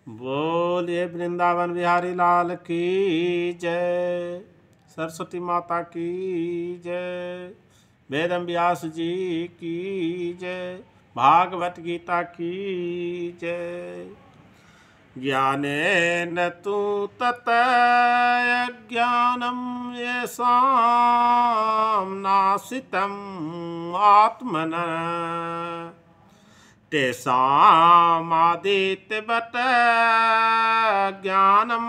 बोलिए वृंदावन बिहारी लाल की जय। सरस्वती माता की जय। वेदम व्यास जी की जय। भागवत गीता की जय। ज्ञानेन तु ततः ज्ञानं येषां नाशितं आत्मनः तेषामादित्यवत् ज्ञानं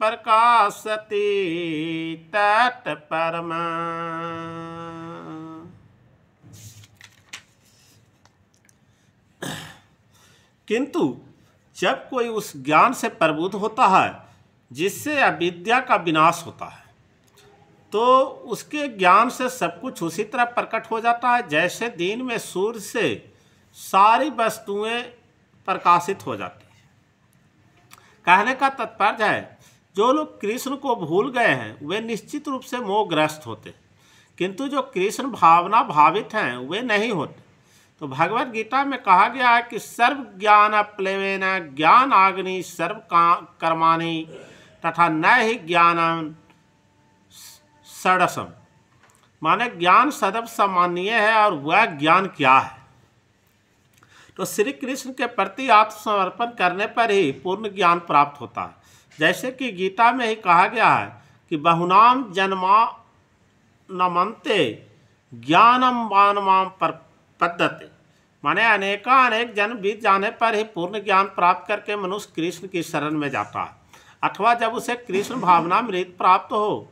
प्रकाशति तत्परम्। किंतु जब कोई उस ज्ञान से प्रबुद्ध होता है जिससे अविद्या का विनाश होता है, तो उसके ज्ञान से सब कुछ उसी तरह प्रकट हो जाता है जैसे दिन में सूर्य से सारी वस्तुएं प्रकाशित हो जाती हैं। कहने का तात्पर्य है, जो लोग कृष्ण को भूल गए हैं वे निश्चित रूप से मोहग्रस्त होते, किंतु जो कृष्ण भावना भावित हैं वे नहीं होते। तो भगवत गीता में कहा गया है कि सर्व ज्ञान प्लेवेन ज्ञान आग्नि सर्व कर्माणि तथा न ही ज्ञान षडसम, माने ज्ञान सदैव सामान्य है और वह ज्ञान क्या है। तो श्री कृष्ण के प्रति आत्मसमर्पण करने पर ही पूर्ण ज्ञान प्राप्त होता है। जैसे कि गीता में ही कहा गया है कि बहुनाम जन्मा नमन्ते ज्ञानम वानमाम पद्धते, माने अनेक जन्म बीत जाने पर ही पूर्ण ज्ञान प्राप्त करके मनुष्य कृष्ण की शरण में जाता है, अथवा जब उसे कृष्ण भावनामृत प्राप्त हो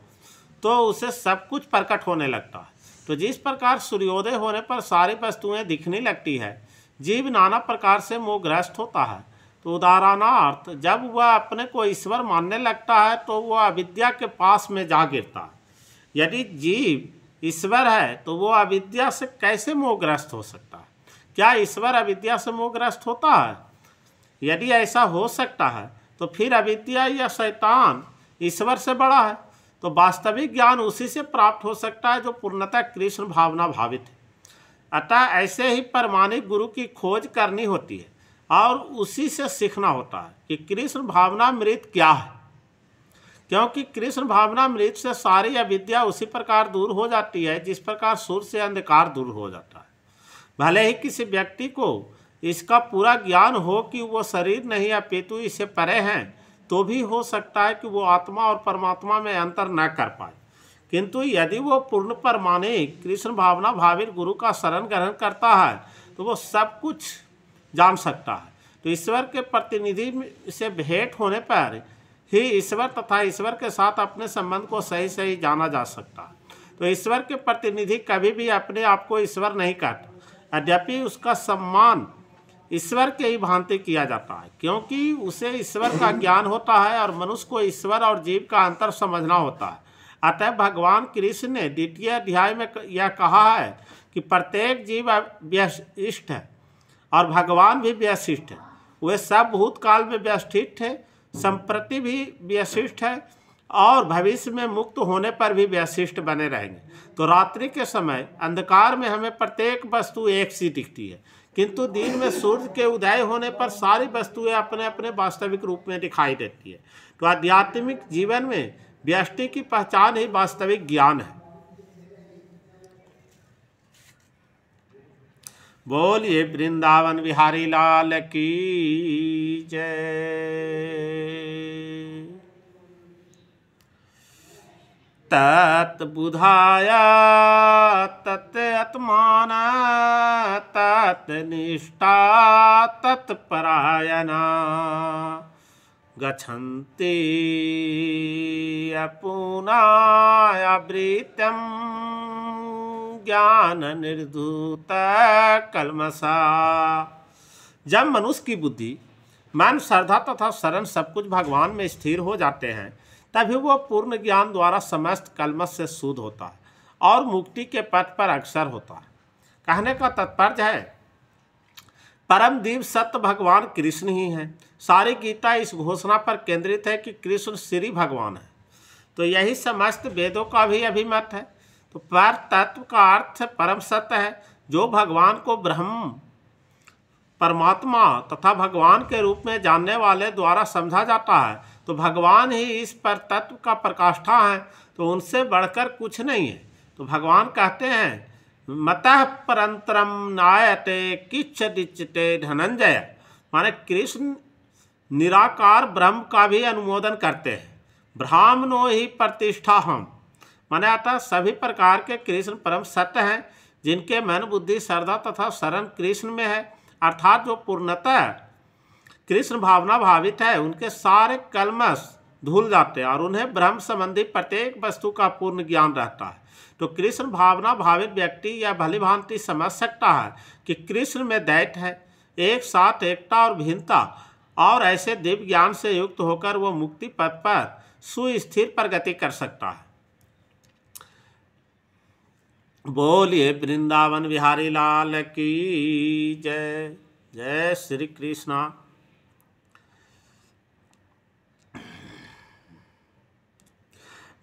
तो उसे सब कुछ प्रकट होने लगता है। तो जिस प्रकार सूर्योदय होने पर सारी वस्तुएं दिखने लगती है, जीव नाना प्रकार से मोहग्रस्त होता है। तो उदाहरणार्थ जब वह अपने को ईश्वर मानने लगता है तो वह अविद्या के पास में जा गिरता है। यदि जीव ईश्वर है तो वह अविद्या से कैसे मोहग्रस्त हो सकता है? क्या ईश्वर अविद्या से मोहग्रस्त होता है? यदि ऐसा हो सकता है तो फिर अविद्या या शैतान ईश्वर से बड़ा है। तो वास्तविक ज्ञान उसी से प्राप्त हो सकता है जो पूर्णतः कृष्ण भावना भावित है। अतः ऐसे ही परमाणिक गुरु की खोज करनी होती है और उसी से सीखना होता है कि कृष्ण भावनामृत क्या है, क्योंकि कृष्ण भावनामृत से सारी अविद्या उसी प्रकार दूर हो जाती है जिस प्रकार सूर्य से अंधकार दूर हो जाता है। भले ही किसी व्यक्ति को इसका पूरा ज्ञान हो कि वो शरीर नहीं अपितु इससे परे हैं, तो भी हो सकता है कि वो आत्मा और परमात्मा में अंतर न कर पाए। किंतु यदि वो पूर्ण परमाणिक कृष्ण भावना भावित गुरु का शरण ग्रहण करता है तो वो सब कुछ जान सकता है। तो ईश्वर के प्रतिनिधि से भेंट होने पर ही ईश्वर तथा ईश्वर के साथ अपने संबंध को सही सही जाना जा सकता है। तो ईश्वर के प्रतिनिधि कभी भी अपने आप को ईश्वर नहीं कहता, यद्यपि उसका सम्मान ईश्वर के ही भांति किया जाता है, क्योंकि उसे ईश्वर का ज्ञान होता है और मनुष्य को ईश्वर और जीव का अंतर समझना होता है। अतः भगवान कृष्ण ने द्वितीय अध्याय में यह कहा है कि प्रत्येक जीव व्यशिष्ट है और भगवान भी व्यशिष्ट है। वे सब भूतकाल में व्यवस्थित है, संप्रति भी व्यशिष्ट है और भविष्य में मुक्त होने पर भी व्यशिष्ट बने रहेंगे। तो रात्रि के समय अंधकार में हमें प्रत्येक वस्तु एक सी दिखती है, किंतु दिन में सूर्य के उदय होने पर सारी वस्तुएं अपने अपने वास्तविक रूप में दिखाई देती है। तो आध्यात्मिक जीवन में व्यष्टि की पहचान ही वास्तविक ज्ञान है। बोलिए वृंदावन बिहारी लाल की जय। तत् बुधाया तत् आत्मान तत् निष्ठा तत् परायणा गच्छन्ति अपूर्णायावृतं ज्ञान निर्धूत कल्मषा। जब मनुष्य की बुद्धि, मन, श्रद्धा तथा शरण सब कुछ भगवान में स्थिर हो जाते हैं, तभी वह पूर्ण ज्ञान द्वारा समस्त कल्मष से शुद्ध होता है और मुक्ति के पथ पर अग्रसर होता है। कहने का तात्पर्य है, परम दिव्य सत्य भगवान कृष्ण ही हैं। सारी गीता इस घोषणा पर केंद्रित है कि कृष्ण श्री भगवान है। तो यही समस्त वेदों का भी अभिमत है। तो पर तत्व का अर्थ परम सत्य है, जो भगवान को ब्रह्म परमात्मा तथा भगवान के रूप में जानने वाले द्वारा समझा जाता है तो भगवान ही इस पर तत्व का प्रकाष्ठा है, तो उनसे बढ़कर कुछ नहीं है। तो भगवान कहते हैं मतः परंतरम नायते किच्छ धनंजय, माने कृष्ण निराकार ब्रह्म का भी अनुमोदन करते हैं। ब्राह्मणो ही प्रतिष्ठा हम, माने अतः सभी प्रकार के कृष्ण परम सत्य हैं, जिनके मन बुद्धि श्रद्धा तथा शरण कृष्ण में है, अर्थात जो पूर्णतः कृष्ण भावना भावित है, उनके सारे कलमश धुल जाते हैं और उन्हें ब्रह्म संबंधी प्रत्येक वस्तु का पूर्ण ज्ञान रहता है। तो कृष्ण भावना भावित व्यक्ति यह भली भांति समझ सकता है कि कृष्ण में दैत्य है, एक साथ एकता और भिन्नता, और ऐसे दिव्य ज्ञान से युक्त होकर वो मुक्ति पथ पर सुस्थिर प्रगति कर सकता है। बोलिए वृंदावन बिहारी लाल की जय। जय श्री कृष्णा।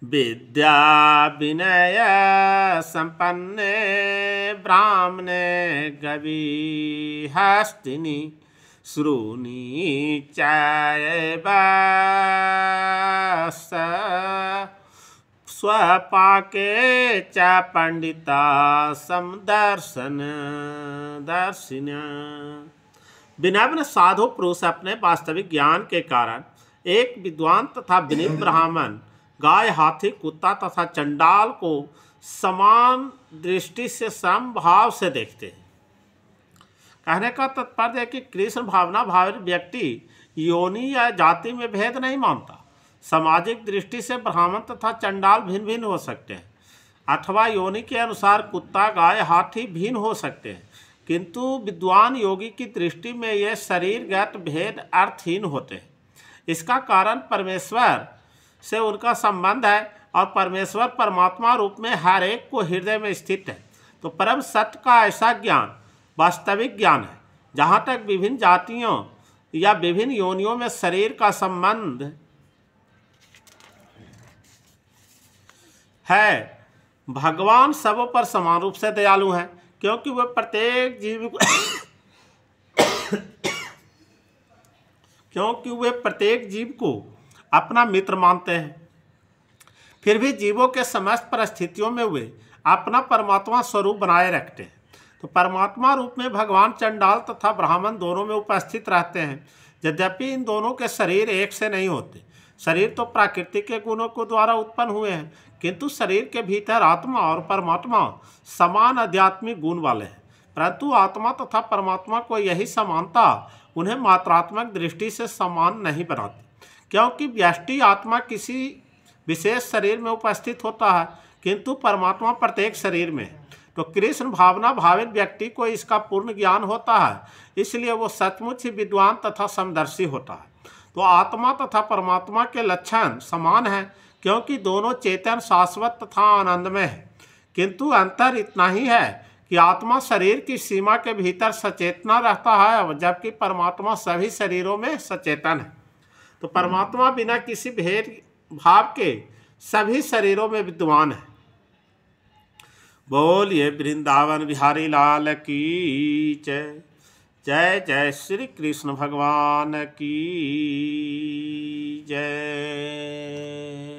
विद्या विनय संपन्ने ब्राह्मणे गवी हस्तिनी श्रूनि चैव स्वपाके च पंडिता समदर्शन दर्शिन। विनम्र साधु पुरुष अपने वास्तविक ज्ञान के कारण एक विद्वान तथा विनीत ब्राह्मण, गाय, हाथी, कुत्ता तथा चंडाल को समान दृष्टि से समभाव से देखते हैं। कहने का तात्पर्य है कि कृष्ण भावना भावित व्यक्ति योनि या जाति में भेद नहीं मानता। सामाजिक दृष्टि से ब्राह्मण तथा चंडाल भिन्न भिन्न हो सकते हैं, अथवा योनि के अनुसार कुत्ता, गाय, हाथी भिन्न हो सकते हैं, किंतु विद्वान योगी की दृष्टि में ये शरीरगत भेद अर्थहीन होते हैं। इसका कारण परमेश्वर से उनका संबंध है और परमेश्वर परमात्मा रूप में हर एक को हृदय में स्थित है। तो परम सत्य का ऐसा ज्ञान वास्तविक ज्ञान है। जहाँ तक विभिन्न जातियों या विभिन्न योनियों में शरीर का संबंध है, भगवान सबों पर समान रूप से दयालु हैं, क्योंकि वे प्रत्येक जीव को अपना मित्र मानते हैं। फिर भी जीवों के समस्त परिस्थितियों में वे अपना परमात्मा स्वरूप बनाए रखते हैं। तो परमात्मा रूप में भगवान चंडाल तथा ब्राह्मण दोनों में उपस्थित रहते हैं। यद्यपि इन दोनों के शरीर एक से नहीं होते। शरीर तो प्रकृति के गुणों को द्वारा उत्पन्न हुए हैं, किंतु शरीर के भीतर आत्मा और परमात्मा समान आध्यात्मिक गुण वाले हैं। परंतु आत्मा तथा परमात्मा को यही समानता उन्हें मात्रात्मक दृष्टि से समान नहीं बनाती, क्योंकि व्यष्टि आत्मा किसी विशेष शरीर में उपस्थित होता है, किंतु परमात्मा प्रत्येक शरीर में है। तो कृष्ण भावना भावित व्यक्ति को इसका पूर्ण ज्ञान होता है, इसलिए वो सचमुच ही विद्वान तथा समदर्शी होता है। तो आत्मा तथा परमात्मा के लक्षण समान हैं, क्योंकि दोनों चेतन, शाश्वत तथा आनंदमय है। किंतु अंतर इतना ही है कि आत्मा शरीर की सीमा के भीतर सचेतना रहता है, जबकि परमात्मा सभी शरीरों में सचेतन है। तो परमात्मा बिना किसी भेद भाव के सभी शरीरों में विद्वान है। बोलिए वृंदावन बिहारी लाल की जय। जय जय श्री कृष्ण भगवान की जय।